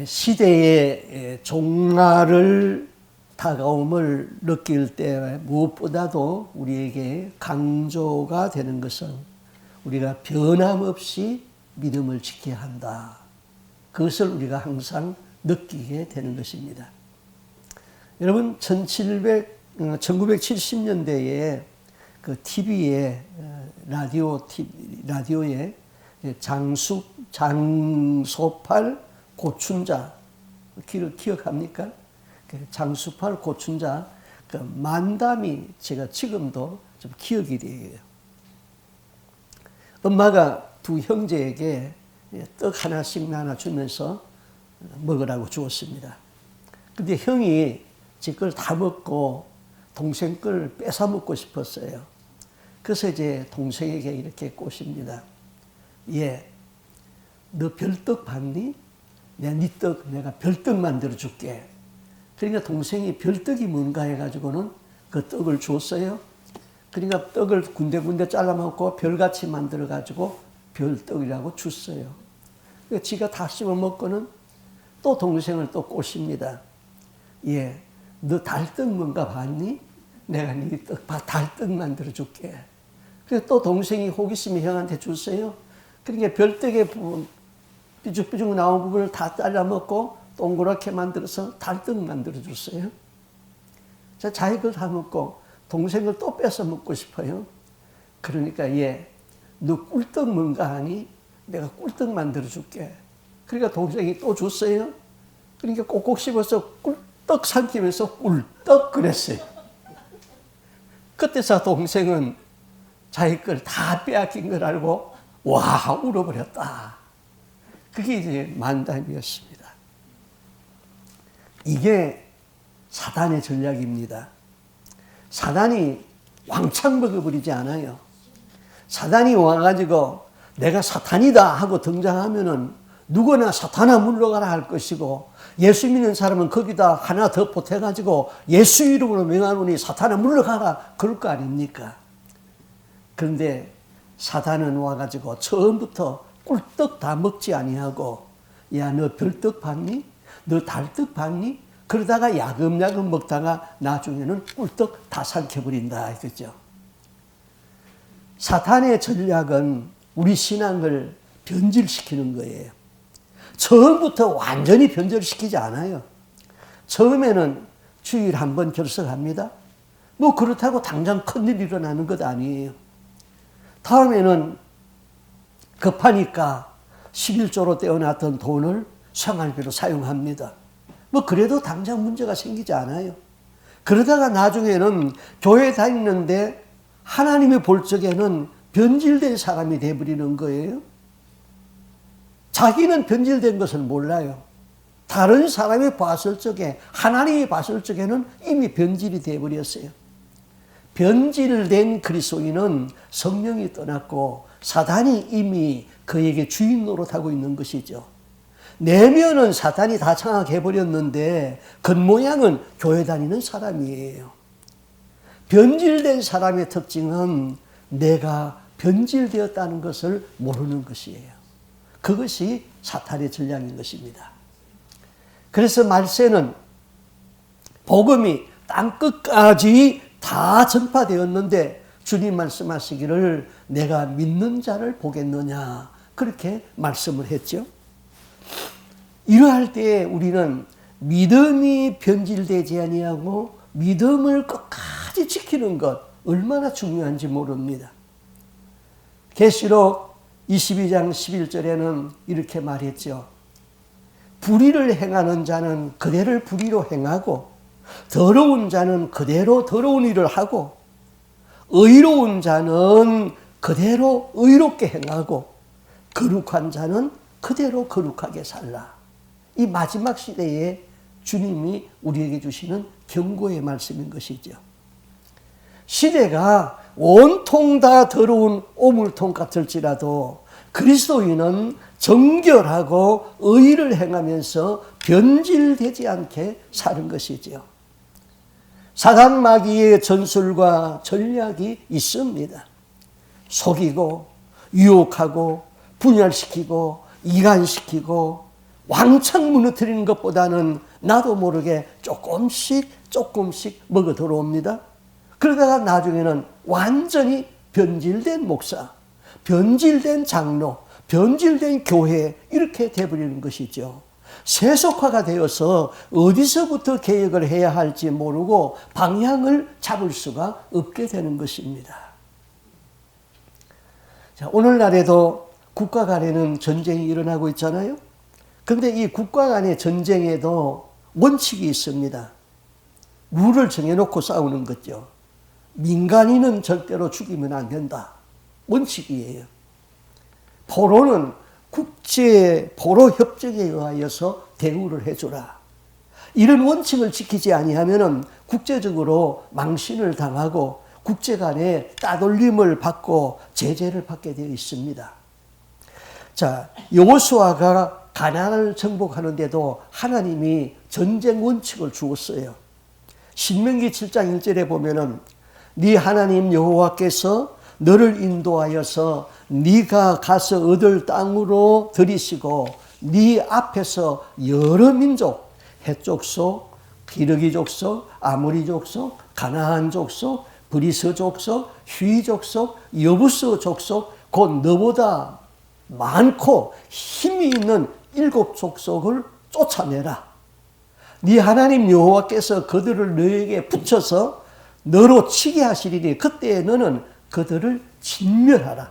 시대의 종말을 다가옴을 느낄 때 무엇보다도 우리에게 강조가 되는 것은 우리가 변함없이 믿음을 지켜야 한다. 그것을 우리가 항상 느끼게 되는 것입니다. 여러분, 1970년대에 그 TV에 라디오에 장소팔 고춘자 기억합니까? 장수팔 고춘자 그 만담이 제가 지금도 좀 기억이 돼요. 엄마가 두 형제에게 떡 하나씩 나눠주면서 먹으라고 주었습니다. 근데 형이 제 걸 다 먹고 동생 걸 뺏어 먹고 싶었어요. 그래서 이제 동생에게 이렇게 꼬십니다. 너 별떡 봤니? 내가 별떡 만들어 줄게. 그러니까 동생이 별떡이 뭔가 해가지고는 그 떡을 줬어요. 그러니까 떡을 군데군데 잘라 먹고 별같이 만들어 가지고 별떡이라고 줬어요. 그러니까 지가 다 씹어 먹고는 또 동생을 또 꼬십니다. 너 달떡 뭔가 봤니? 내가 네 달떡 만들어 줄게. 그래서 또 동생이 호기심이 형한테 줬어요. 그러니까 별떡의 부분, 삐죽삐죽 나온 부분을 다 잘라 먹고 동그랗게 만들어서 달떡 만들어 줬어요. 자기 걸 다 먹고 동생을 또 뺏어 먹고 싶어요. 그러니까 너 꿀떡 뭔가 하니? 내가 꿀떡 만들어 줄게. 그러니까 동생이 또 줬어요. 그러니까 꼭꼭 씹어서 꿀떡 삼키면서 꿀떡 그랬어요. 그때서 동생은 자기 걸 다 빼앗긴 걸 알고 와 울어버렸다. 그게 이제 만담이었습니다. 이게 사단의 전략입니다. 사단이 왕창 먹어버리지 않아요. 사단이 와가지고 내가 사탄이다 하고 등장하면은 누구나 사탄아 물러가라 할 것이고, 예수 믿는 사람은 거기다 하나 더 보태가지고 예수 이름으로 명하노니 사탄아 물러가라 그럴 거 아닙니까? 그런데 사단은 와가지고 처음부터 꿀떡 다 먹지 아니하고 너 별떡 봤니? 너 달떡 봤니? 그러다가 야금야금 먹다가 나중에는 꿀떡 다 삼켜버린다 이거죠. 사탄의 전략은 우리 신앙을 변질시키는 거예요. 처음부터 완전히 변절시키지 않아요. 처음에는 주일 한 번 결석합니다. 뭐 그렇다고 당장 큰일 일어나는 것 아니에요. 다음에는 급하니까 11조로 떼어놨던 돈을 생활비로 사용합니다. 뭐 그래도 당장 문제가 생기지 않아요. 그러다가 나중에는 교회 다니는데 하나님이 볼 적에는 변질된 사람이 되어버리는 거예요. 자기는 변질된 것을 몰라요. 다른 사람이 봤을 적에, 하나님이 봤을 적에는 이미 변질이 되어버렸어요. 변질된 그리스도인은 성령이 떠났고 사단이 이미 그에게 주인 노릇하고 있는 것이죠. 내면은 사단이 다 장악해버렸는데 겉모양은 교회 다니는 사람이에요. 변질된 사람의 특징은 내가 변질되었다는 것을 모르는 것이에요. 그것이 사탄의 전략인 것입니다. 그래서 말세는 복음이 땅끝까지 다 전파되었는데 주님 말씀하시기를 내가 믿는 자를 보겠느냐 그렇게 말씀을 했죠. 이러할 때 우리는 믿음이 변질되지 아니하고 믿음을 끝까지 지키는 것 얼마나 중요한지 모릅니다. 계시록 22장 11절에는 이렇게 말했죠. 불의를 행하는 자는 그대를 불의로 행하고 더러운 자는 그대로 더러운 일을 하고 의로운 자는 그대로 의롭게 행하고 거룩한 자는 그대로 거룩하게 살라. 이 마지막 시대에 주님이 우리에게 주시는 경고의 말씀인 것이죠. 시대가 온통 다 더러운 오물통 같을지라도 그리스도인은 정결하고 의를 행하면서 변질되지 않게 사는 것이죠. 사단 마귀의 전술과 전략이 있습니다. 속이고 유혹하고 분열시키고 이간시키고 왕창 무너뜨리는 것보다는 나도 모르게 조금씩 먹어 들어옵니다. 그러다가 나중에는 완전히 변질된 목사, 변질된 장로, 변질된 교회 이렇게 돼버리는 것이죠. 세속화가 되어서 어디서부터 개혁을 해야 할지 모르고 방향을 잡을 수가 없게 되는 것입니다. 자, 오늘날에도 국가 간에는 전쟁이 일어나고 있잖아요. 그런데 이 국가 간의 전쟁에도 원칙이 있습니다. 룰을 정해놓고 싸우는 거죠. 민간인은 절대로 죽이면 안 된다. 원칙이에요. 포로는 국제 포로 협정에 의하여서 대우를 해주라. 이런 원칙을 지키지 아니하면은 국제적으로 망신을 당하고 국제 간에 따돌림을 받고 제재를 받게 되어 있습니다. 자, 여호수아가 가나안을 정복하는데도 하나님이 전쟁 원칙을 주었어요. 신명기 7장 1절에 보면은 네 하나님 여호와께서 너를 인도하여서 네가 가서 얻을 땅으로 들이시고 네 앞에서 여러 민족, 헷 족속, 기르기 족속, 아모리 족속, 가나안 족속, 브리스 족속, 휘 족속, 여부스 족속, 곧 너보다 많고 힘이 있는 7 족속을 쫓아내라. 네 하나님 여호와께서 그들을 너에게 붙여서 너로 치게 하시리니 그때 너는 그들을 진멸하라.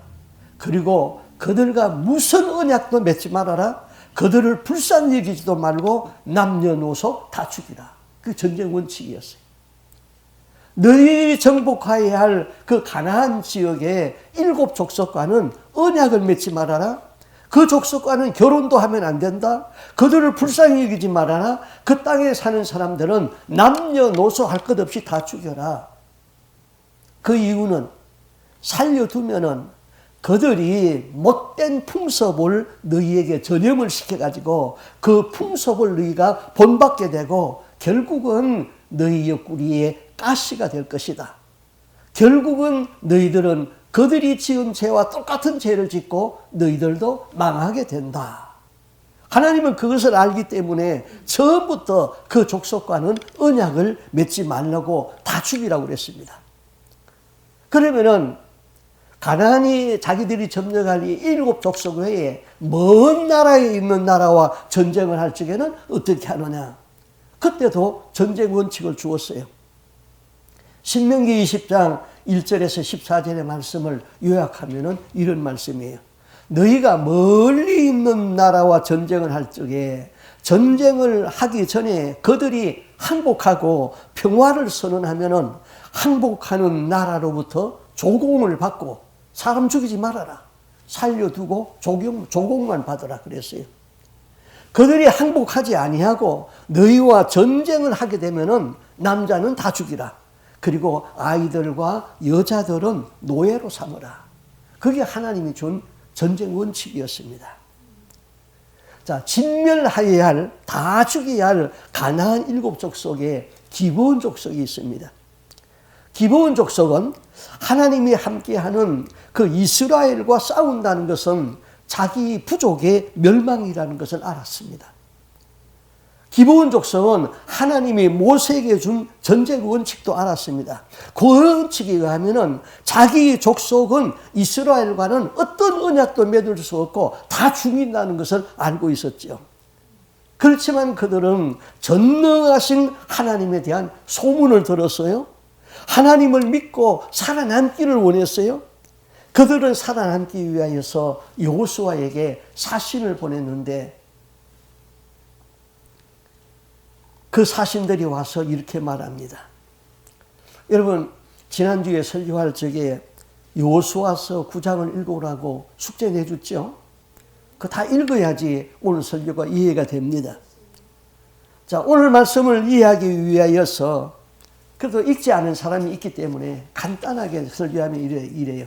그리고 그들과 무슨 언약도 맺지 말아라. 그들을 불쌍히 여기지도 말고 남녀노소 다 죽이라. 그 전쟁 원칙이었어요. 너희 정복해야 할 그 가나안 지역의 7 족속과는 언약을 맺지 말아라. 그 족속과는 결혼도 하면 안 된다. 그들을 불쌍히 여기지 말아라. 그 땅에 사는 사람들은 남녀노소 할 것 없이 다 죽여라. 그 이유는 살려두면은 그들이 못된 풍습을 너희에게 전염을 시켜가지고 그 풍습을 너희가 본받게 되고 결국은 너희 옆구리에 가시가 될 것이다. 결국은 너희들은 그들이 지은 죄와 똑같은 죄를 짓고 너희들도 망하게 된다. 하나님은 그것을 알기 때문에 처음부터 그 족속과는 언약을 맺지 말라고 다 죽이라고 그랬습니다. 그러면은 가나안이 자기들이 점령할 이 7 족속 외에 먼 나라에 있는 나라와 전쟁을 할 적에는 어떻게 하느냐. 그때도 전쟁 원칙을 주었어요. 신명기 20장 1절에서 14절의 말씀을 요약하면 이런 말씀이에요. 너희가 멀리 있는 나라와 전쟁을 할 적에 전쟁을 하기 전에 그들이 항복하고 평화를 선언하면 항복하는 나라로부터 조공을 받고 사람 죽이지 말아라. 살려두고 조공만 받으라 그랬어요. 그들이 항복하지 아니하고 너희와 전쟁을 하게 되면은 남자는 다 죽이라. 그리고 아이들과 여자들은 노예로 삼으라. 그게 하나님이 준 전쟁 원칙이었습니다. 자, 진멸하여야 할, 다 죽여야 할 가나안 7 족속에 기브온 족속이 있습니다. 기브온 족속은 하나님이 함께하는 그 이스라엘과 싸운다는 것은 자기 부족의 멸망이라는 것을 알았습니다. 기브온 족속은 하나님이 모세에게 준 전쟁 원칙도 알았습니다. 그 원칙에 의하면 자기 족속은 이스라엘과는 어떤 언약도 맺을 수 없고 다 죽인다는 것을 알고 있었죠. 그렇지만 그들은 전능하신 하나님에 대한 소문을 들었어요. 하나님을 믿고 살아남기를 원했어요. 그들은 살아남기 위하여서 여호수아에게 사신을 보냈는데 그 사신들이 와서 이렇게 말합니다. 여러분, 지난주에 설교할 적에 여호수아서 9장을 읽으라고 숙제 내줬죠? 그거 다 읽어야지 오늘 설교가 이해가 됩니다. 자, 오늘 말씀을 이해하기 위하여서 그래도 읽지 않은 사람이 있기 때문에 간단하게 설교하면 이래요.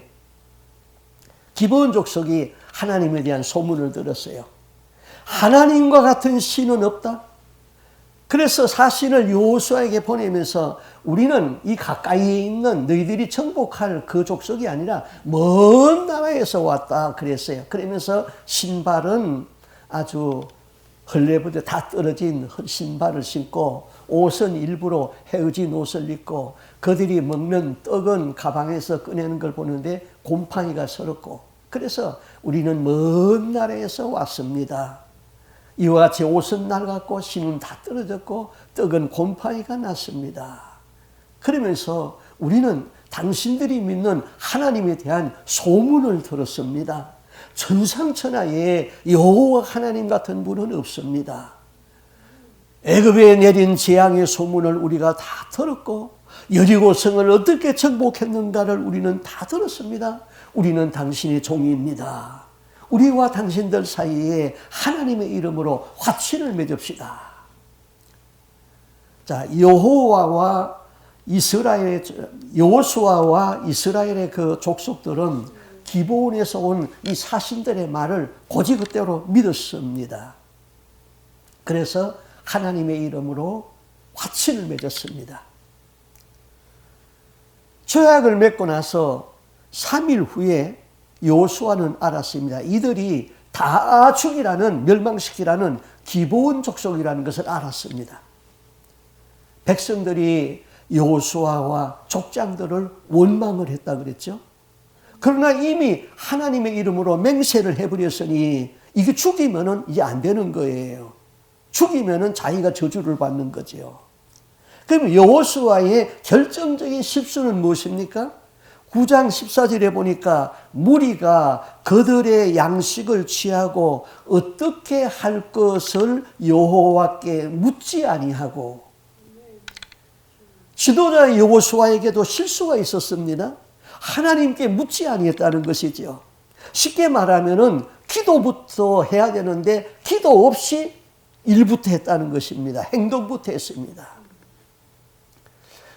기브온 족속이 하나님에 대한 소문을 들었어요. 하나님과 같은 신은 없다. 그래서 사신을 여호수아에게 보내면서 우리는 이 가까이에 있는 너희들이 정복할 그 족속이 아니라 먼 나라에서 왔다 그랬어요. 그러면서 신발은 아주 헐레부대 다 떨어진 신발을 신고 옷은 일부러 헤어진 옷을 입고 그들이 먹는 떡은 가방에서 꺼내는 걸 보는데 곰팡이가 서럽고 그래서 우리는 먼 나라에서 왔습니다. 이와 같이 옷은 낡았고 신은 다 떨어졌고 떡은 곰팡이가 났습니다. 그러면서 우리는 당신들이 믿는 하나님에 대한 소문을 들었습니다. 천상천하에 여호와 하나님 같은 분은 없습니다. 애굽에 내린 재앙의 소문을 우리가 다 들었고 여리고성을 어떻게 정복했는가를 우리는 다 들었습니다. 우리는 당신의 종입니다. 우리와 당신들 사이에 하나님의 이름으로 화친을 맺읍시다. 자, 여호수아와 이스라엘의 그 족속들은 기브온에서 온 이 사신들의 말을 고지 그대로 믿었습니다. 그래서 하나님의 이름으로 화친을 맺었습니다. 조약을 맺고 나서 3일 후에 여호수아는 알았습니다. 이들이 다 죽이라는, 멸망시키라는 기브온 족속이라는 것을 알았습니다. 백성들이 여호수아와 족장들을 원망을 했다 그랬죠. 그러나 이미 하나님의 이름으로 맹세를 해버렸으니 이게 죽이면은 이제 안 되는 거예요. 죽이면은 자기가 저주를 받는 거죠. 그럼 여호수아의 결정적인 실수는 무엇입니까? 9장 14절에 보니까 무리가 그들의 양식을 취하고 어떻게 할 것을 여호와께 묻지 아니하고, 지도자 여호수아에게도 실수가 있었습니다. 하나님께 묻지 아니했다는 것이죠. 쉽게 말하면은 기도부터 해야 되는데 기도 없이 일부터 했다는 것입니다. 행동부터 했습니다.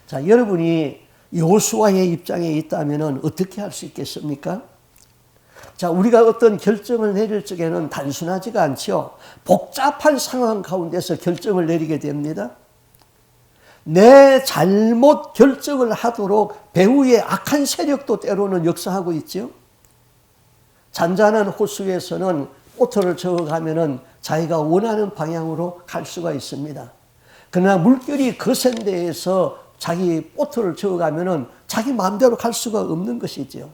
자, 여러분이 여호수아의 입장에 있다면 어떻게 할 수 있겠습니까? 자, 우리가 어떤 결정을 내릴 적에는 단순하지가 않죠. 복잡한 상황 가운데서 결정을 내리게 됩니다. 내 잘못 결정을 하도록 배후의 악한 세력도 때로는 역사하고 있죠. 잔잔한 호수에서는 오토를 저어가면은 자기가 원하는 방향으로 갈 수가 있습니다. 그러나 물결이 거센 데에서 자기 보트를 저어가면은 자기 마음대로 갈 수가 없는 것이죠.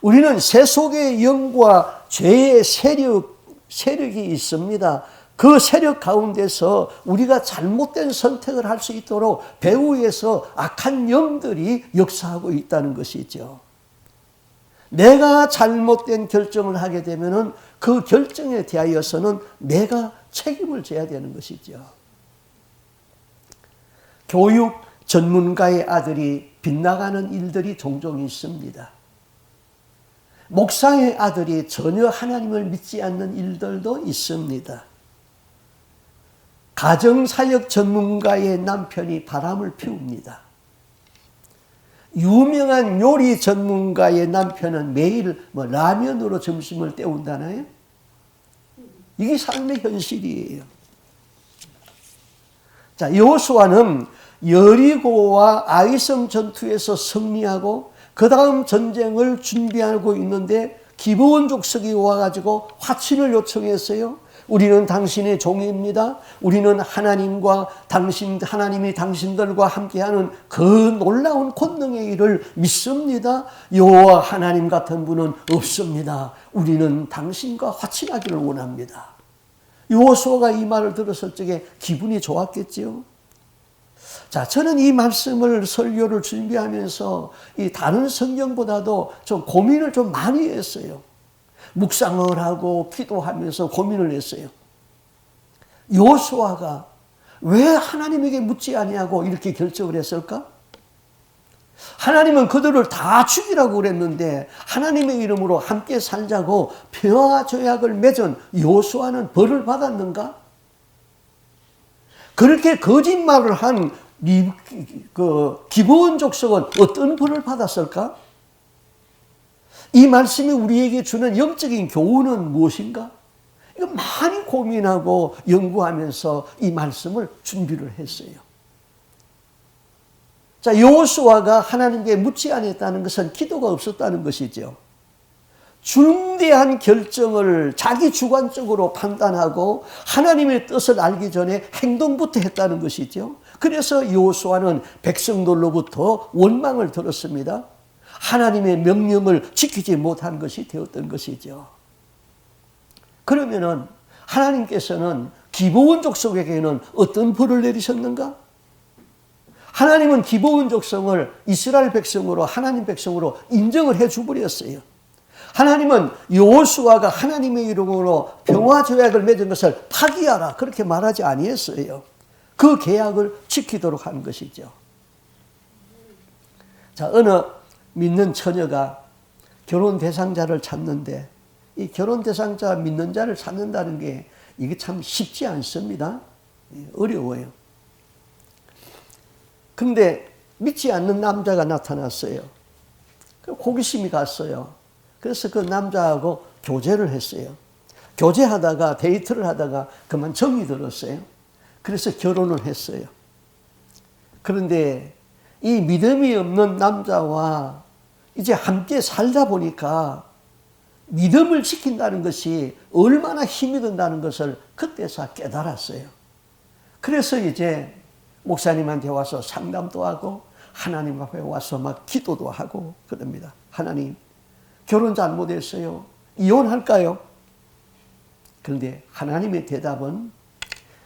우리는 세속의 영과 죄의 세력이 있습니다. 그 세력 가운데서 우리가 잘못된 선택을 할 수 있도록 배후에서 악한 영들이 역사하고 있다는 것이죠. 내가 잘못된 결정을 하게 되면은 그 결정에 대하여서는 내가 책임을 져야 되는 것이죠. 교육 전문가의 아들이 빗나가는 일들이 종종 있습니다. 목사의 아들이 전혀 하나님을 믿지 않는 일들도 있습니다. 가정사역 전문가의 남편이 바람을 피웁니다. 유명한 요리 전문가의 남편은 매일 라면으로 점심을 때운다나요? 이게 삶의 현실이에요. 자, 여호수아는 여리고와 아이성 전투에서 승리하고 그 다음 전쟁을 준비하고 있는데 기브온 족속이 와가지고 화친을 요청했어요. 우리는 당신의 종입니다. 우리는 하나님과 하나님이 당신들과 함께하는 그 놀라운 권능의 일을 믿습니다. 여호와 하나님 같은 분은 없습니다. 우리는 당신과 화친하기를 원합니다. 여호수아가 이 말을 들었을 적에 기분이 좋았겠지요. 자, 저는 이 말씀을 설교를 준비하면서 이 다른 성경보다도 좀 고민을 좀 많이 했어요. 묵상을 하고 기도하면서 고민을 했어요. 여호수아가 왜 하나님에게 묻지 아니하고 이렇게 결정을 했을까? 하나님은 그들을 다 죽이라고 그랬는데 하나님의 이름으로 함께 살자고 평화 조약을 맺은 여호수아는 벌을 받았는가? 그렇게 거짓말을 한 기브온 족속은 어떤 벌을 받았을까? 이 말씀이 우리에게 주는 영적인 교훈은 무엇인가? 이거 많이 고민하고 연구하면서 이 말씀을 준비를 했어요. 자, 여호수아가 하나님께 묻지 않았다는 것은 기도가 없었다는 것이죠. 중대한 결정을 자기 주관적으로 판단하고 하나님의 뜻을 알기 전에 행동부터 했다는 것이죠. 그래서 여호수아는 백성들로부터 원망을 들었습니다. 하나님의 명령을 지키지 못한 것이 되었던 것이죠. 그러면은 하나님께서는 기브온 족속에게는 어떤 벌을 내리셨는가? 하나님은 기브온 족속을 이스라엘 백성으로, 하나님 백성으로 인정을 해 주버렸어요. 하나님은 여호수아가 하나님의 이름으로 평화 조약을 맺은 것을 파기하라 그렇게 말하지 아니했어요. 그 계약을 지키도록 하는 것이죠. 자, 어느 믿는 처녀가 결혼 대상자를 찾는데 이 결혼 대상자 믿는 자를 찾는다는 게 이게 참 쉽지 않습니다. 어려워요. 그런데 믿지 않는 남자가 나타났어요. 호기심이 갔어요. 그래서 그 남자하고 교제를 했어요. 교제하다가 데이트를 하다가 그만 정이 들었어요. 그래서 결혼을 했어요. 그런데 이 믿음이 없는 남자와 이제 함께 살다 보니까 믿음을 지킨다는 것이 얼마나 힘이 든다는 것을 그때서 깨달았어요. 그래서 이제 목사님한테 와서 상담도 하고 하나님 앞에 와서 막 기도도 하고 그럽니다. 하나님, 결혼 잘못했어요. 이혼할까요? 그런데 하나님의 대답은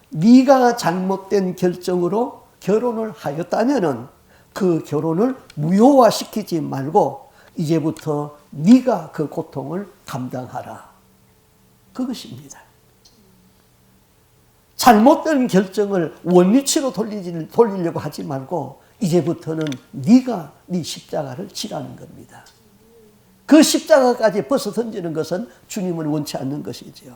네가 잘못된 결정으로 결혼을 하였다면은 그 결혼을 무효화시키지 말고 이제부터 네가 그 고통을 감당하라. 그것입니다. 잘못된 결정을 원위치로 돌리려고 하지 말고 이제부터는 네가 네 십자가를 지라는 겁니다. 그 십자가까지 벗어 던지는 것은 주님은 원치 않는 것이지요.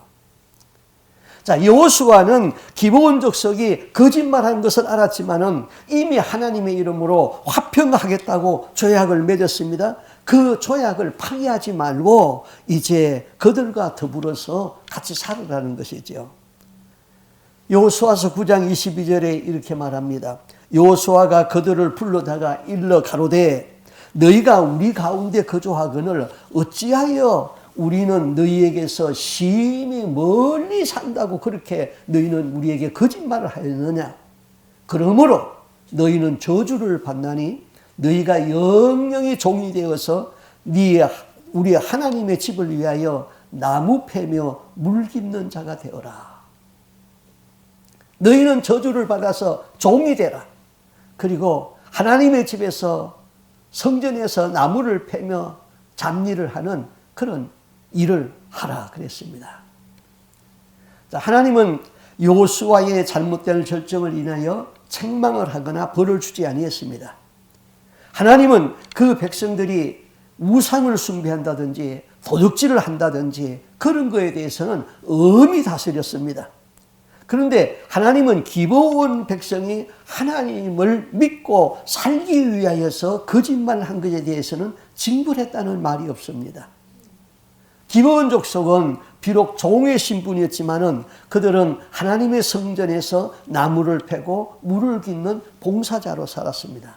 자, 여호수아는 기브온 족속이 거짓말한 것을 알았지만은 이미 하나님의 이름으로 화평하겠다고 조약을 맺었습니다. 그 조약을 파기하지 말고 이제 그들과 더불어서 같이 살으라는 것이죠. 여호수아서 9장 22절에 이렇게 말합니다. 여호수아가 그들을 불러다가 일러 가로되 너희가 우리 가운데 거주하거늘 어찌하여 우리는 너희에게서 심히 멀리 산다고 그렇게 너희는 우리에게 거짓말을 하였느냐? 그러므로 너희는 저주를 받나니 너희가 영영이 종이 되어서 우리 하나님의 집을 위하여 나무 패며 물 깁는 자가 되어라. 너희는 저주를 받아서 종이 되라. 그리고 하나님의 집에서 성전에서 나무를 패며 잡일을 하는 그런 일을 하라 그랬습니다. 자, 하나님은 여호수아의 잘못된 결정을 인하여 책망을 하거나 벌을 주지 아니했습니다. 하나님은 그 백성들이 우상을 숭배한다든지 도둑질을 한다든지 그런 거에 대해서는 엄히 다스렸습니다. 그런데 하나님은 기브온 백성이 하나님을 믿고 살기 위하여서 거짓말한 것에 대해서는 징벌했다는 말이 없습니다. 기브온 족속은 비록 종의 신분이었지만은 그들은 하나님의 성전에서 나무를 패고 물을 깃는 봉사자로 살았습니다.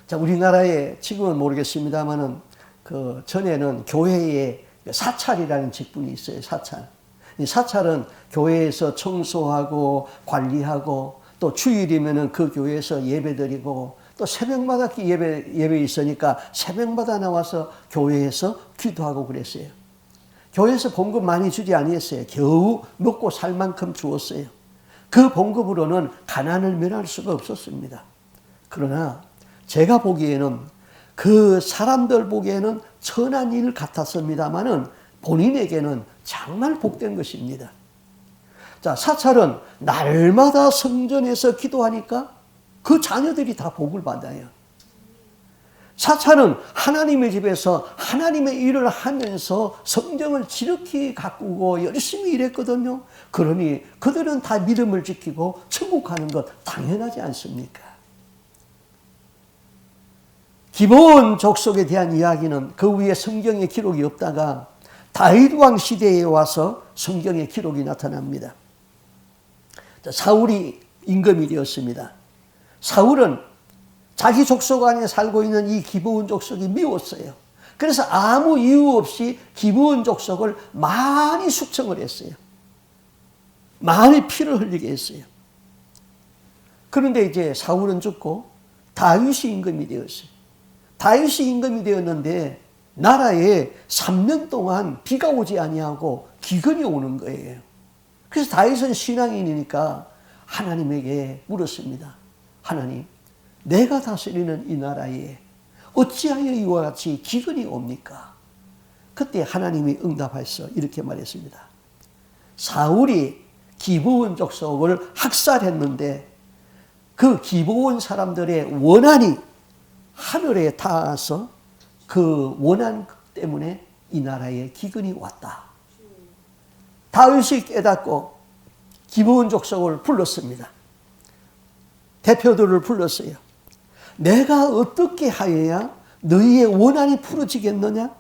자, 우리나라에 지금은 모르겠습니다만은 그 전에는 교회에 사찰이라는 직분이 있어요. 사찰. 이 사찰은 교회에서 청소하고 관리하고 또 주일이면은 그 교회에서 예배드리고 또 새벽마다 예배 있으니까 새벽마다 나와서 교회에서 기도하고 그랬어요. 교회에서 봉급 많이 주지 아니했어요. 겨우 먹고 살 만큼 주었어요. 그 봉급으로는 가난을 면할 수가 없었습니다. 그러나 제가 보기에는 그 사람들 보기에는 천한 일 같았습니다마는 본인에게는 정말 복된 것입니다. 자, 사찰은 날마다 성전에서 기도하니까 그 자녀들이 다 복을 받아요. 사찰은 하나님의 집에서 하나님의 일을 하면서 성경을 지극히 가꾸고 열심히 일했거든요. 그러니 그들은 다 믿음을 지키고 천국 가는 것 당연하지 않습니까? 기브온 족속에 대한 이야기는 그 위에 성경에 기록이 없다가 다윗 왕 시대에 와서 성경에 기록이 나타납니다. 사울이 임금이 되었습니다. 사울은 자기 족속 안에 살고 있는 이 기브온 족속이 미웠어요. 그래서 아무 이유 없이 기브온 족속을 많이 숙청을 했어요. 많이 피를 흘리게 했어요. 그런데 이제 사울은 죽고 다윗이 임금이 되었어요. 다윗이 임금이 되었는데 나라에 3년 동안 비가 오지 아니하고 기근이 오는 거예요. 그래서 다윗은 신앙인이니까 하나님에게 물었습니다. 하나님, 내가 다스리는 이 나라에 어찌하여 이와 같이 기근이 옵니까? 그때 하나님이 응답하셔서 이렇게 말했습니다. 사울이 기브온 족속을 학살했는데 그 기브온 사람들의 원한이 하늘에 닿아서 그 원한 때문에 이 나라에 기근이 왔다. 다윗이 깨닫고 기브온 족속을 불렀습니다. 대표들을 불렀어요. 내가 어떻게 하여야 너희의 원한이 풀어지겠느냐?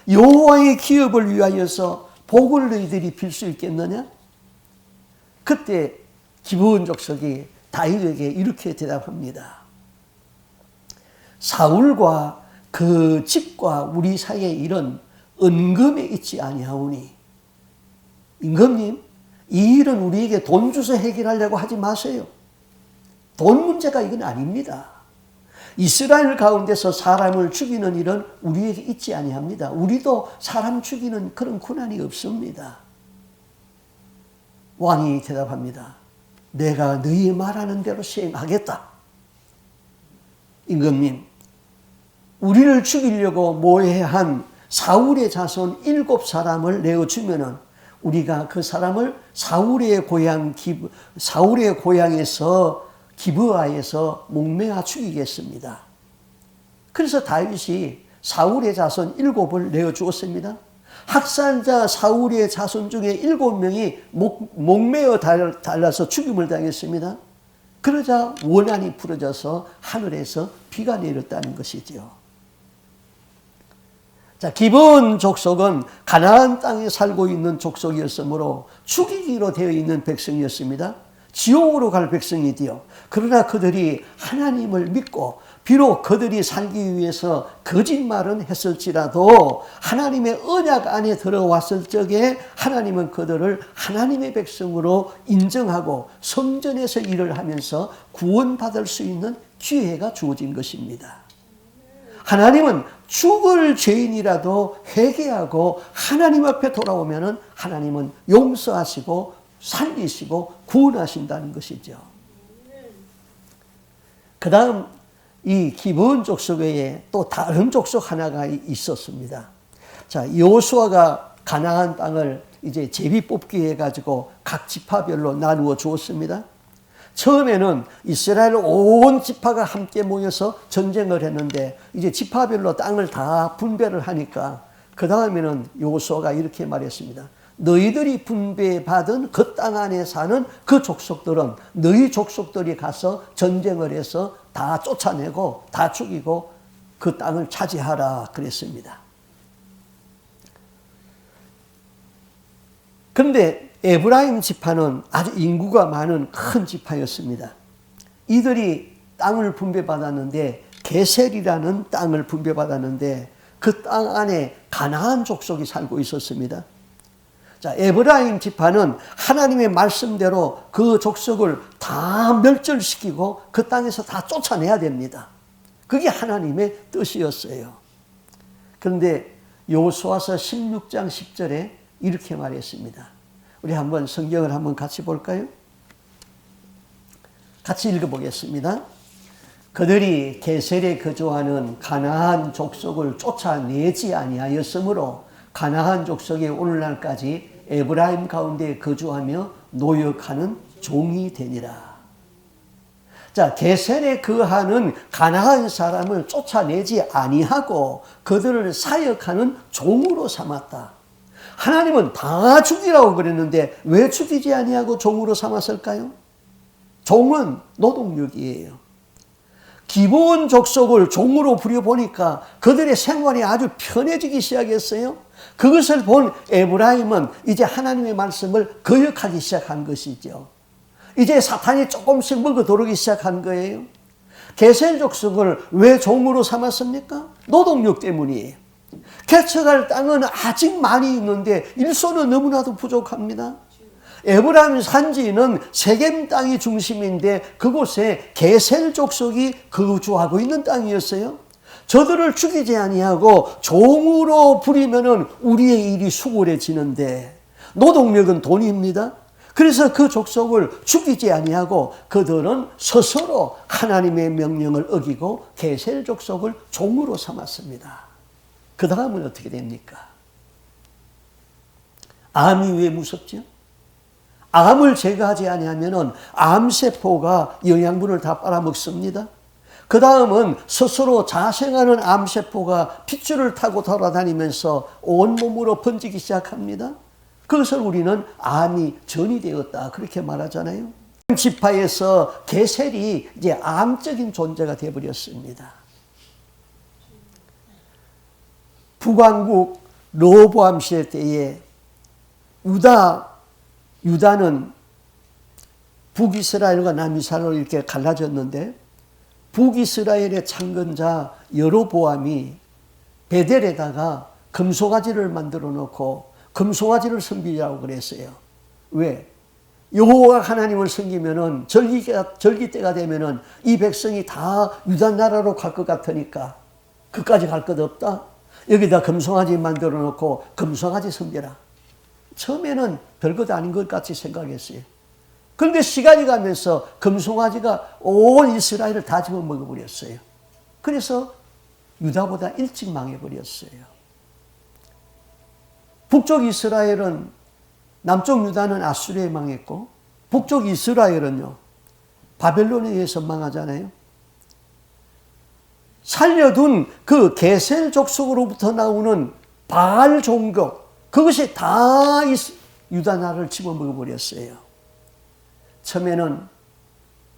여호와의 기업을 위하여서 복을 너희들이 빌 수 있겠느냐? 그때 기브온 족속이 다윗에게 이렇게 대답합니다. 사울과 그 집과 우리 사이의 일은 은금에 있지 아니하오니, 임금님, 이 일은 우리에게 돈 주서 해결하려고 하지 마세요. 돈 문제가 이건 아닙니다. 이스라엘 가운데서 사람을 죽이는 일은 우리에게 있지 아니합니다. 우리도 사람 죽이는 그런 고난이 없습니다. 왕이 대답합니다. 내가 너희 말하는 대로 시행하겠다. 임금님, 우리를 죽이려고 모해한 사울의 자손 7사람을 내어주면은 우리가 그 사람을 사울의 고향에서 기브아에서 목매어 죽이겠습니다. 그래서 다윗이 사울의 자손 7을 내어주었습니다. 학살자 사울의 자손 중에 7명이 목매어 달라서 죽임을 당했습니다. 그러자 원한이 풀어져서 하늘에서 비가 내렸다는 것이죠. 자, 기브온 족속은 가나안 땅에 살고 있는 족속이었으므로 죽이기로 되어 있는 백성이었습니다. 지옥으로 갈 백성이디요. 그러나 그들이 하나님을 믿고 비록 그들이 살기 위해서 거짓말은 했을지라도 하나님의 언약 안에 들어왔을 적에 하나님은 그들을 하나님의 백성으로 인정하고 성전에서 일을 하면서 구원받을 수 있는 기회가 주어진 것입니다. 하나님은 죽을 죄인이라도 회개하고 하나님 앞에 돌아오면은 하나님은 용서하시고 살리시고 구원하신다는 것이죠. 그 다음 이 기브온 족속 외에 또 다른 족속 하나가 있었습니다. 자, 여호수아가 가나안 땅을 이제 제비 뽑기 해가지고 각 지파별로 나누어 주었습니다. 처음에는 이스라엘 온 지파가 함께 모여서 전쟁을 했는데 이제 지파별로 땅을 다 분배를 하니까 그 다음에는 여호수아가 이렇게 말했습니다. 너희들이 분배받은 그 땅 안에 사는 그 족속들은 너희 족속들이 가서 전쟁을 해서 다 쫓아내고 다 죽이고 그 땅을 차지하라 그랬습니다. 그런데 에브라임 지파는 아주 인구가 많은 큰 지파였습니다. 이들이 땅을 분배받았는데 게셀이라는 땅을 분배받았는데 그 땅 안에 가나안 족속이 살고 있었습니다. 자, 에브라임 지파는 하나님의 말씀대로 그 족속을 다 멸절시키고 그 땅에서 다 쫓아내야 됩니다. 그게 하나님의 뜻이었어요. 그런데 여호수아서 16장 10절에 이렇게 말했습니다. 우리 한번 성경을 한번 같이 볼까요? 같이 읽어보겠습니다. 그들이 게셀에 거주하는 가나안 족속을 쫓아내지 아니하였으므로 가나안 족속이 오늘날까지 에브라임 가운데 거주하며 노역하는 종이 되니라. 자, 게셀에 거하는 가나안 사람을 쫓아내지 아니하고 그들을 사역하는 종으로 삼았다. 하나님은 다 죽이라고 그랬는데 왜 죽이지 아니하고 종으로 삼았을까요? 종은 노동력이에요. 기브온 족속을 종으로 부려보니까 그들의 생활이 아주 편해지기 시작했어요. 그것을 본 에브라임은 이제 하나님의 말씀을 거역하기 시작한 것이죠. 이제 사탄이 조금씩 먹어 들어오기 시작한 거예요. 게셀 족속을 왜 종으로 삼았습니까? 노동력 때문이에요. 개척할 땅은 아직 많이 있는데 일손은 너무나도 부족합니다. 에브라임 산지는 세겜 땅이 중심인데 그곳에 게셀 족속이 거주하고 있는 땅이었어요. 저들을 죽이지 아니하고 종으로 부리면은 우리의 일이 수월해지는데 노동력은 돈입니다. 그래서 그 족속을 죽이지 아니하고 그들은 스스로 하나님의 명령을 어기고 게셀 족속을 종으로 삼았습니다. 그 다음은 어떻게 됩니까? 암이 왜 무섭죠? 암을 제거하지 아니하면은 암세포가 영양분을 다 빨아먹습니다. 그 다음은 스스로 자생하는 암세포가 핏줄을 타고 돌아다니면서 온몸으로 번지기 시작합니다. 그것을 우리는 암이 전이 되었다 그렇게 말하잖아요. 지파에서 게셀이 이제 암적인 존재가 되어버렸습니다. 북왕국 르호보암 시대 때에 유다는 북이스라엘과 남이스라엘로 이렇게 갈라졌는데 북이스라엘의 창건자 여로보암이 베델에다가 금송아지를 만들어 놓고 금송아지를 섬기라고 그랬어요. 왜? 여호와 하나님을 섬기면은 절기 때가 되면은 이 백성이 다 유다 나라로 갈 것 같으니까 그까지 갈 것 없다. 여기다 금송아지 만들어 놓고 금송아지 섬겨라. 처음에는 별것 아닌 것 같이 생각했어요. 그런데 시간이 가면서 금송아지가 온 이스라엘을 다 집어먹어버렸어요. 그래서 유다보다 일찍 망해버렸어요. 북쪽 이스라엘은, 남쪽 유다는 아수르에 망했고 북쪽 이스라엘은요 바벨론에 의해서 망하잖아요. 살려둔 그 게셀 족속으로부터 나오는 바알 종교, 그것이 다 유다 나라를 집어먹어버렸어요. 처음에는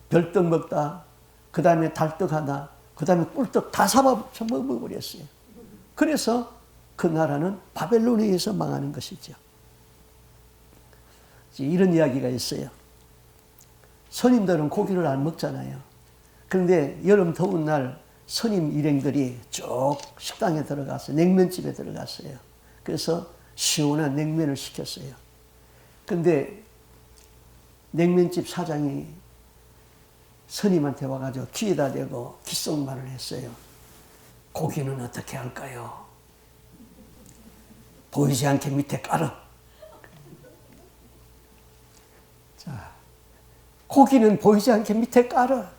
별떡 먹다, 그 다음에 달떡 하다, 그 다음에 꿀떡 다 잡아먹어버렸어요. 그래서 그 나라는 바벨론에 의해서 망하는 것이죠. 이런 이야기가 있어요. 스님들은 고기를 안 먹잖아요. 그런데 여름 더운 날 스님 일행들이 쭉 식당에 들어갔어요. 냉면집에 들어갔어요. 그래서 시원한 냉면을 시켰어요. 그런데 냉면집 사장이 스님한테 와가지고 귀에다 대고 귓속말을 했어요. 고기는 어떻게 할까요? 보이지 않게 밑에 깔아. 자, 고기는 보이지 않게 밑에 깔아.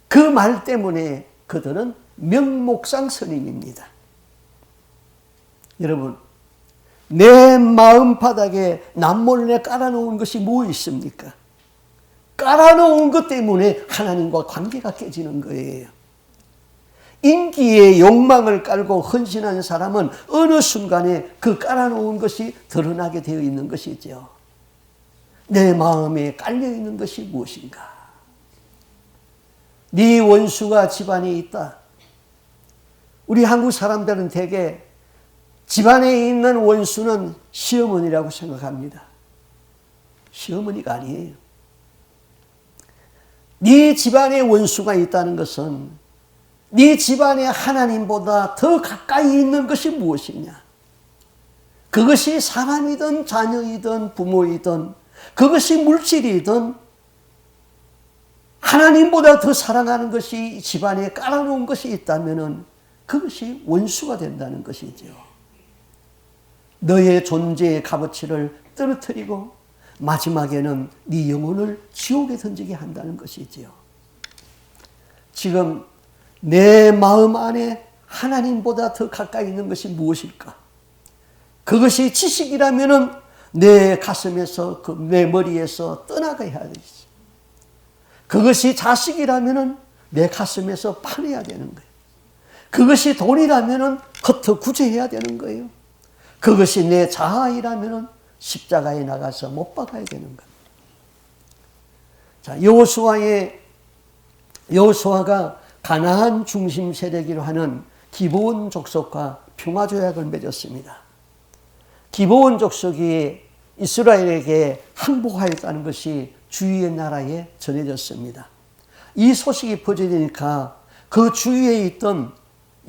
그 말 때문에 그들은 명목상 스님입니다. 여러분, 내 마음 바닥에 남몰래 깔아놓은 것이 뭐 있습니까? 깔아놓은 것 때문에 하나님과 관계가 깨지는 거예요. 인기의 욕망을 깔고 헌신한 사람은 어느 순간에 그 깔아놓은 것이 드러나게 되어 있는 것이죠. 내 마음에 깔려있는 것이 무엇인가? 네 원수가 집안에 있다. 우리 한국 사람들은 대개 집안에 있는 원수는 시어머니라고 생각합니다. 시어머니가 아니에요. 네 집안에 원수가 있다는 것은 네 집안에 하나님보다 더 가까이 있는 것이 무엇이냐? 그것이 사람이든 자녀이든 부모이든 그것이 물질이든 하나님보다 더 사랑하는 것이 집안에 깔아놓은 것이 있다면 그것이 원수가 된다는 것이죠. 너의 존재의 값어치를 떨어뜨리고 마지막에는 네 영혼을 지옥에 던지게 한다는 것이지요. 지금 내 마음 안에 하나님보다 더 가까이 있는 것이 무엇일까? 그것이 지식이라면 내 가슴에서, 내 머리에서 떠나가야 되지. 그것이 자식이라면 내 가슴에서 파내야 되는 거예요. 그것이 돈이라면 겉어 구제해야 되는 거예요. 그것이 내 자아이라면 십자가에 나가서 못 박아야 되는 거예요. 자, 여호수아가 가나안 중심 세력이라 하는 기브온 족속과 평화조약을 맺었습니다. 기브온 족속이 이스라엘에게 항복하였다는 것이 주위의 나라에 전해졌습니다. 이 소식이 퍼지니까 그 주위에 있던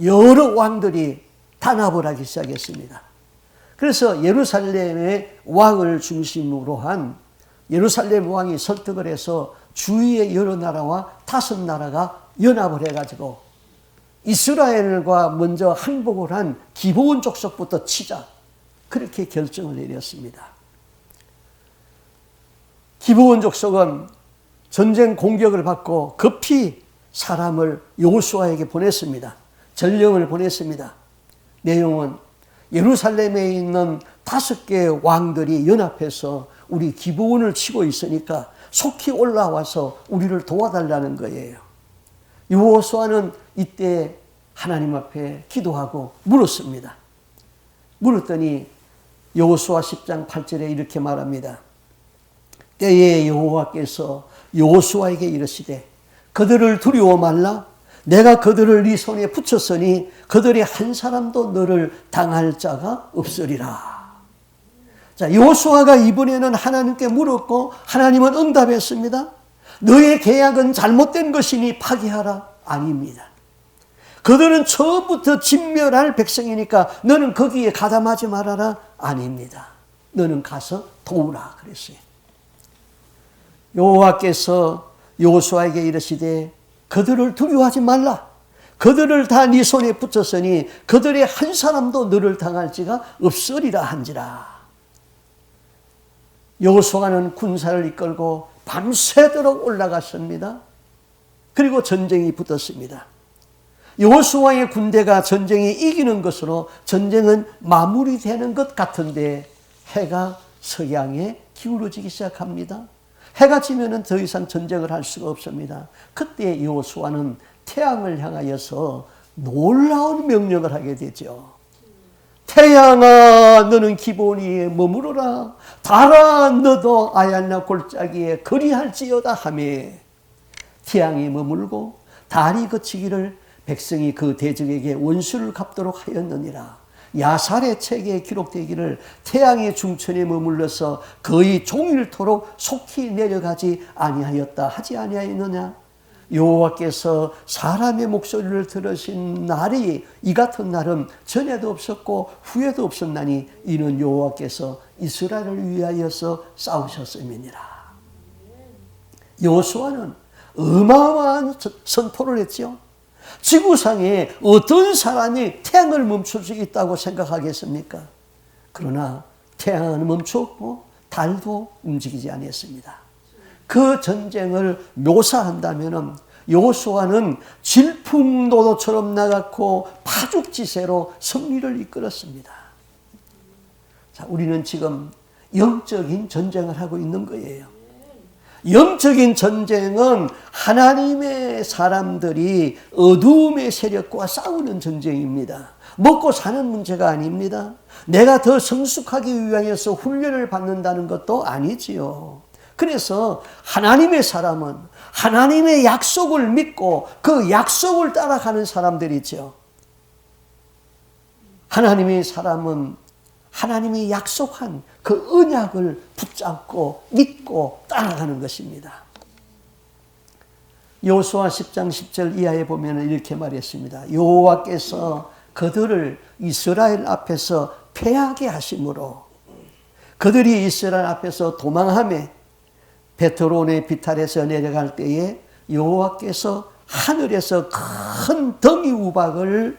여러 왕들이 단합을 하기 시작했습니다. 그래서 예루살렘의 왕을 중심으로 한 예루살렘 왕이 설득을 해서 주위의 여러 나라와 5나라가 연합을 해가지고 이스라엘과 먼저 항복을 한 기브온 족속부터 치자, 그렇게 결정을 내렸습니다. 기브온 족속은 전쟁 공격을 받고 급히 사람을 여호수아에게 보냈습니다. 전령을 보냈습니다. 내용은 예루살렘에 있는 5개의 왕들이 연합해서 우리 기브온을 치고 있으니까 속히 올라와서 우리를 도와달라는 거예요. 여호수아는 이때 하나님 앞에 기도하고 물었습니다. 물었더니 여호수아 10장 8절에 이렇게 말합니다. 때에 여호와께서 여호수아에게 이르시되 그들을 두려워 말라. 내가 그들을 네 손에 붙였으니 그들이 한 사람도 너를 당할 자가 없으리라. 자, 여호수아가 이번에는 하나님께 물었고 하나님은 응답했습니다. 너의 계약은 잘못된 것이니 파기하라. 아닙니다. 그들은 처음부터 진멸할 백성이니까 너는 거기에 가담하지 말아라. 아닙니다. 너는 가서 도우라 그랬어요. 여호와께서 여호수아에게 이르시되 그들을 두려워하지 말라. 그들을 다 네 손에 붙였으니 그들의 한 사람도 너를 당할 지가 없으리라 한지라. 여호수아는 군사를 이끌고 밤새도록 올라갔습니다. 그리고 전쟁이 붙었습니다. 여호수아의 군대가 전쟁이 이기는 것으로 전쟁은 마무리되는 것 같은데 해가 서양에 기울어지기 시작합니다. 해가 지면은 더 이상 전쟁을 할 수가 없습니다. 그때 여호수아는 태양을 향하여서 놀라운 명령을 하게 되죠. 태양아 너는 기브온 위에 머무르라. 달아 너도 아얄나 골짜기에 거리할지어다 하며 태양이 머물고 달이 그치기를 백성이 그 대적에게 원수를 갚도록 하였느니라. 야살의 책에 기록되기를 태양의 중천에 머물러서 거의 종일토록 속히 내려가지 아니하였다 하지 아니하였느냐. 여호와께서 사람의 목소리를 들으신 날이 이 같은 날은 전에도 없었고 후에도 없었나니 이는 여호와께서 이스라엘을 위하여서 싸우셨음이니라. 여호수아는 어마어마한 선포를 했죠. 지구상에 어떤 사람이 태양을 멈출 수 있다고 생각하겠습니까? 그러나 태양은 멈췄고 달도 움직이지 않았습니다. 그 전쟁을 묘사한다면 여호수아는 질풍노도처럼 나갔고 파죽지세로 승리를 이끌었습니다. 자, 우리는 지금 영적인 전쟁을 하고 있는 거예요. 영적인 전쟁은 하나님의 사람들이 어두움의 세력과 싸우는 전쟁입니다. 먹고 사는 문제가 아닙니다. 내가 더 성숙하기 위하여서 훈련을 받는다는 것도 아니지요. 그래서 하나님의 사람은 하나님의 약속을 믿고 그 약속을 따라가는 사람들이죠. 하나님의 사람은 하나님이 약속한 그 언약을 붙잡고 믿고 따라가는 것입니다. 여호수아 10장 10절 이하에 보면 이렇게 말했습니다. 여호와께서 그들을 이스라엘 앞에서 패하게 하심으로 그들이 이스라엘 앞에서 도망하며 베트론의 비탈에서 내려갈 때에 여호와께서 하늘에서 큰 덩이 우박을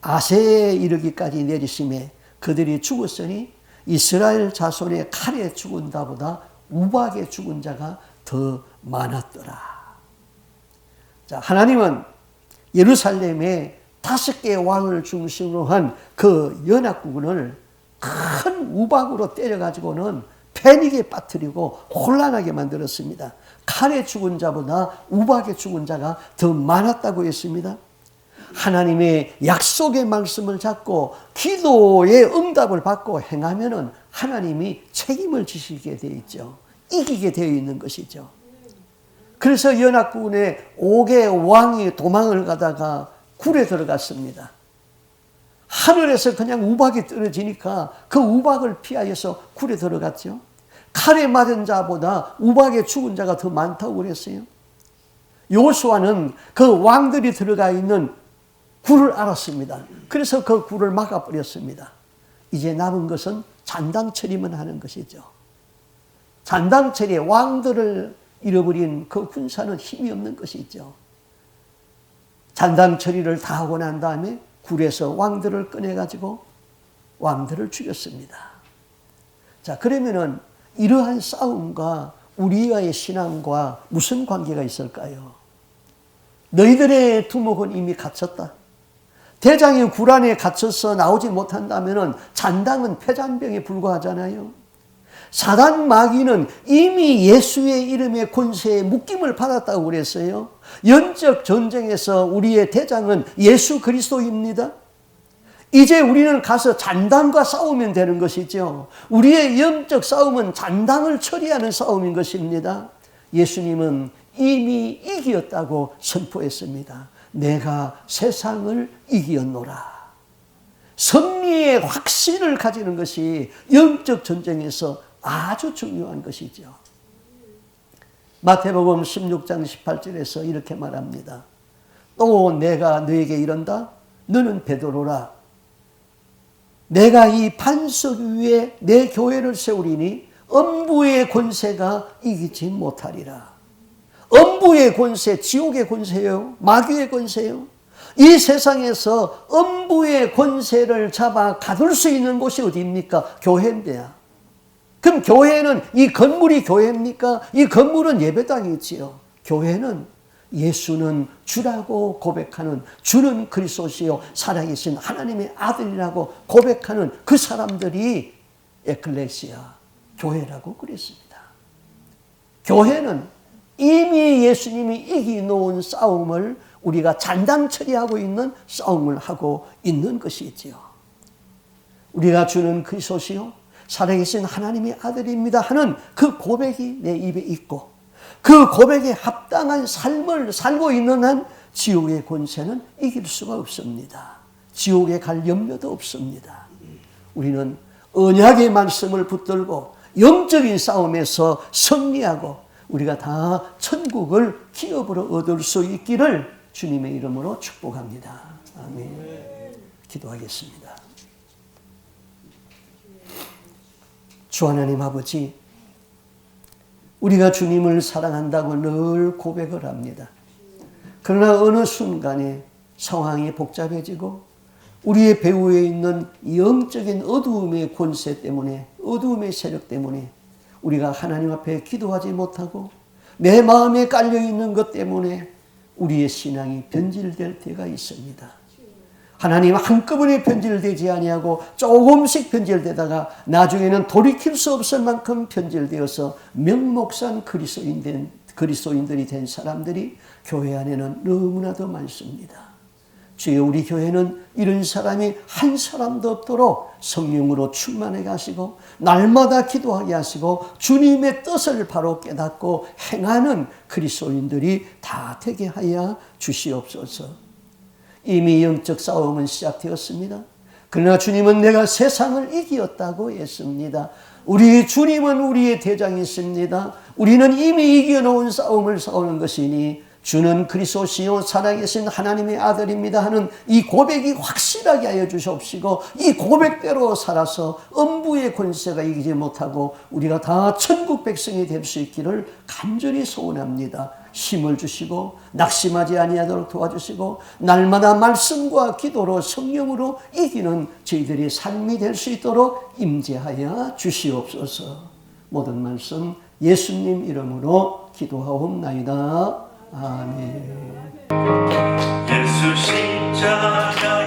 아세에 이르기까지 내리심에 그들이 죽었으니 이스라엘 자손의 칼에 죽은 자보다 우박에 죽은 자가 더 많았더라. 자, 하나님은 예루살렘에 5개의 왕을 중심으로 한 그 연합군을 큰 우박으로 때려가지고는 패닉에 빠뜨리고 혼란하게 만들었습니다. 칼에 죽은 자보다 우박에 죽은 자가 더 많았다고 했습니다. 하나님의 약속의 말씀을 잡고 기도의 응답을 받고 행하면은 하나님이 책임을 지시게 되어 있죠. 이기게 되어 있는 것이죠. 그래서 연합군의 5개 왕이 도망을 가다가 굴에 들어갔습니다. 하늘에서 그냥 우박이 떨어지니까 그 우박을 피하여서 굴에 들어갔죠. 칼에 맞은 자보다 우박에 죽은 자가 더 많다고 그랬어요. 여호수아는 그 왕들이 들어가 있는 굴을 알았습니다. 그래서 그 굴을 막아버렸습니다. 이제 남은 것은 잔당 처리만 하는 것이죠. 잔당 처리에 왕들을 잃어버린 그 군사는 힘이 없는 것이죠. 잔당 처리를 다 하고 난 다음에 굴에서 왕들을 꺼내가지고 왕들을 죽였습니다. 자, 그러면은 이러한 싸움과 우리와의 신앙과 무슨 관계가 있을까요? 너희들의 두목은 이미 갇혔다. 대장이 굴 안에 갇혀서 나오지 못한다면 잔당은 폐잔병에 불과하잖아요. 사단 마귀는 이미 예수의 이름의 권세에 묶임을 받았다고 그랬어요. 영적 전쟁에서 우리의 대장은 예수 그리스도입니다. 이제 우리는 가서 잔당과 싸우면 되는 것이죠. 우리의 영적 싸움은 잔당을 처리하는 싸움인 것입니다. 예수님은 이미 이겼다고 선포했습니다. 내가 세상을 이겼노라. 승리의 확신을 가지는 것이 영적 전쟁에서 아주 중요한 것이죠. 마태복음 16장 18절에서 이렇게 말합니다. 또 내가 너에게 이른다. 너는 베드로라. 내가 이 반석 위에 내 교회를 세우리니 음부의 권세가 이기지 못하리라. 음부의 권세, 지옥의 권세요, 마귀의 권세요. 이 세상에서 음부의 권세를 잡아 가둘 수 있는 곳이 어디입니까? 교회인데요. 그럼 교회는, 이 건물이 교회입니까? 이 건물은 예배당이지요. 교회는 예수는 주라고 고백하는, 주는 그리스도시요 살아계신 하나님의 아들이라고 고백하는 그 사람들이 에클레시아, 교회라고 그랬습니다. 교회는 이미 예수님이 이기놓은 싸움을 우리가 잔당 처리하고 있는 싸움을 하고 있는 것이지요. 우리가 주는 그리스도시요 살아계신 하나님의 아들입니다 하는 그 고백이 내 입에 있고, 그 고백에 합당한 삶을 살고 있는 한 지옥의 권세는 이길 수가 없습니다. 지옥에 갈 염려도 없습니다. 우리는 언약의 말씀을 붙들고 영적인 싸움에서 승리하고 우리가 다 천국을 기업으로 얻을 수 있기를 주님의 이름으로 축복합니다. 아멘. 기도하겠습니다. 주 하나님 아버지, 우리가 주님을 사랑한다고 늘 고백을 합니다. 그러나 어느 순간에 상황이 복잡해지고 우리의 배후에 있는 영적인 어두움의 권세 때문에, 어두움의 세력 때문에 우리가 하나님 앞에 기도하지 못하고 내 마음에 깔려있는 것 때문에 우리의 신앙이 변질될 때가 있습니다. 하나님 한꺼번에 변질되지 아니하고 조금씩 변질되다가 나중에는 돌이킬 수 없을 만큼 변질되어서 명목상 그리스도인들이 된 사람들이 교회 안에는 너무나도 많습니다. 주여, 우리 교회는 이런 사람이 한 사람도 없도록 성령으로 충만하게 하시고 날마다 기도하게 하시고 주님의 뜻을 바로 깨닫고 행하는 그리스도인들이 다 되게 하여 주시옵소서. 이미 영적 싸움은 시작되었습니다. 그러나 주님은 내가 세상을 이기었다고 했습니다. 우리 주님은 우리의 대장이십니다. 우리는 이미 이겨놓은 싸움을 싸우는 것이니 주는 그리스도시요 살아계신 하나님의 아들입니다 하는 이 고백이 확실하게 하여 주시옵시고 이 고백대로 살아서 음부의 권세가 이기지 못하고 우리가 다 천국 백성이 될 수 있기를 간절히 소원합니다. 힘을 주시고 낙심하지 아니하도록 도와주시고 날마다 말씀과 기도로 성령으로 이기는 저희들의 삶이 될 수 있도록 임재하여 주시옵소서. 모든 말씀 예수님 이름으로 기도하옵나이다. 아멘. 예수 십자가